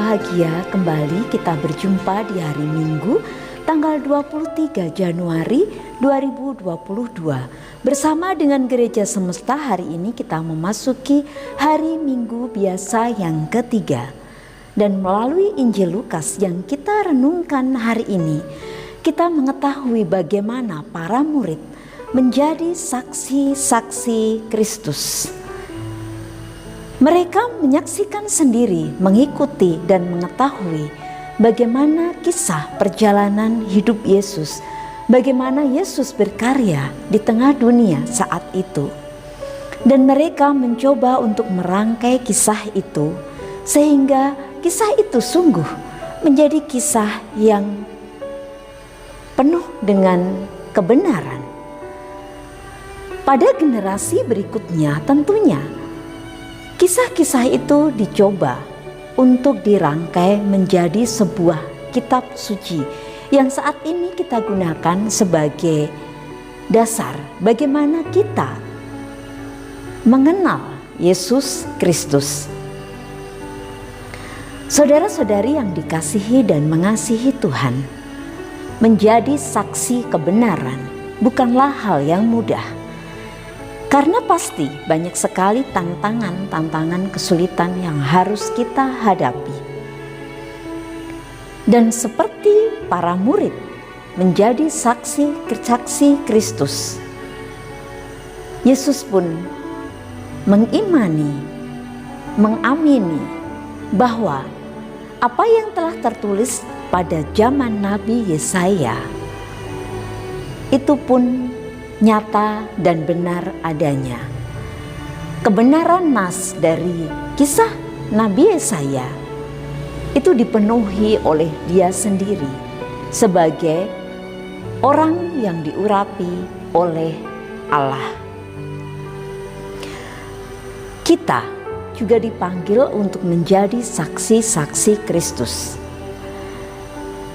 berbahagia, kembali kita berjumpa di hari Minggu tanggal 23 Januari 2022. Bersama dengan Gereja Semesta, hari ini kita memasuki hari Minggu biasa yang ketiga. Dan melalui Injil Lukas yang kita renungkan hari ini, kita mengetahui bagaimana para murid menjadi saksi-saksi Kristus. Mereka menyaksikan sendiri, mengikuti dan mengetahui bagaimana kisah perjalanan hidup Yesus, bagaimana Yesus berkarya di tengah dunia saat itu. Dan mereka mencoba untuk merangkai kisah itu sehingga kisah itu sungguh menjadi kisah yang penuh dengan kebenaran. Pada generasi berikutnya tentunya kisah-kisah itu dicoba untuk dirangkai menjadi sebuah kitab suci yang saat ini kita gunakan sebagai dasar bagaimana kita mengenal Yesus Kristus. Saudara-saudari yang dikasihi dan mengasihi Tuhan, menjadi saksi kebenaran bukanlah hal yang mudah. Karena pasti banyak sekali tantangan kesulitan yang harus kita hadapi. Dan seperti para murid menjadi saksi Kristus, Yesus pun mengamini bahwa apa yang telah tertulis pada zaman Nabi Yesaya itu pun nyata dan benar adanya. Kebenaran nas dari kisah Nabi Yesaya itu dipenuhi oleh dia sendiri sebagai orang yang diurapi oleh Allah. Kita juga dipanggil untuk menjadi saksi-saksi Kristus.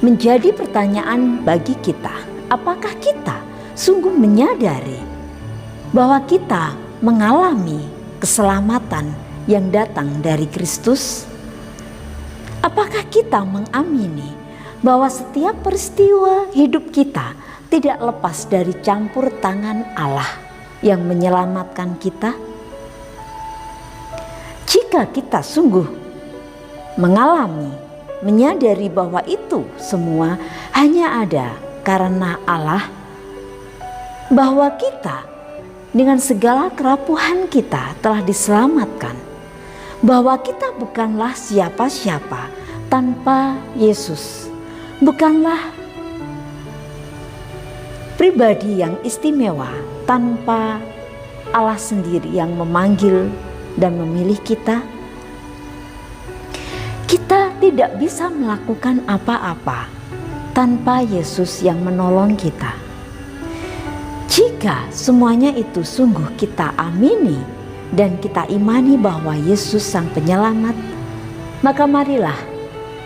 Menjadi pertanyaan bagi kita, apakah kita sungguh menyadari bahwa kita mengalami keselamatan yang datang dari Kristus? Apakah kita mengamini bahwa setiap peristiwa hidup kita tidak lepas dari campur tangan Allah yang menyelamatkan kita? Jika kita sungguh menyadari bahwa itu semua hanya ada karena Allah, bahwa kita dengan segala kerapuhan kita telah diselamatkan, bahwa kita bukanlah siapa-siapa tanpa Yesus, bukanlah pribadi yang istimewa tanpa Allah sendiri yang memanggil dan memilih kita. Kita tidak bisa melakukan apa-apa tanpa Yesus yang menolong kita. Jika semuanya itu sungguh kita amini dan kita imani bahwa Yesus Sang Penyelamat, maka marilah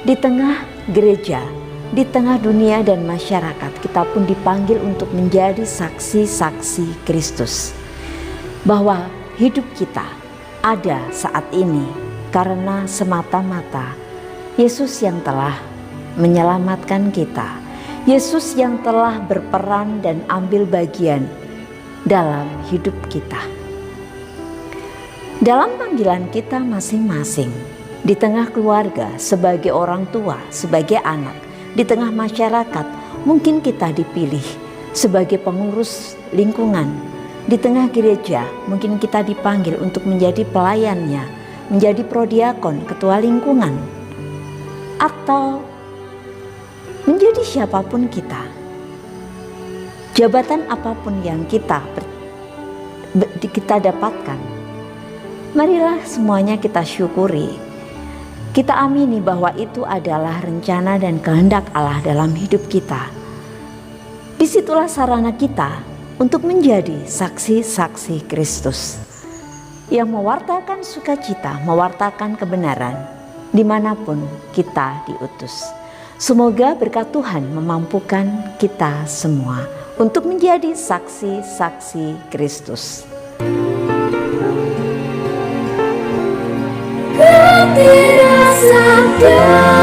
di tengah gereja, di tengah dunia dan masyarakat, kita pun dipanggil untuk menjadi saksi-saksi Kristus. Bahwa hidup kita ada saat ini karena semata-mata Yesus yang telah menyelamatkan kita. Yesus yang telah berperan dan ambil bagian dalam hidup kita. Dalam panggilan kita masing-masing, di tengah keluarga, sebagai orang tua, sebagai anak, di tengah masyarakat, mungkin kita dipilih sebagai pengurus lingkungan. Di tengah gereja, mungkin kita dipanggil untuk menjadi pelayannya, menjadi prodiakon, ketua lingkungan, atau menjadi siapapun kita, jabatan apapun yang kita dapatkan, marilah semuanya kita syukuri. Kita amini bahwa itu adalah rencana dan kehendak Allah dalam hidup kita. Disitulah sarana kita untuk menjadi saksi-saksi Kristus yang mewartakan sukacita, mewartakan kebenaran dimanapun kita diutus. Semoga berkat Tuhan memampukan kita semua untuk menjadi saksi-saksi Kristus. Kau tidak ada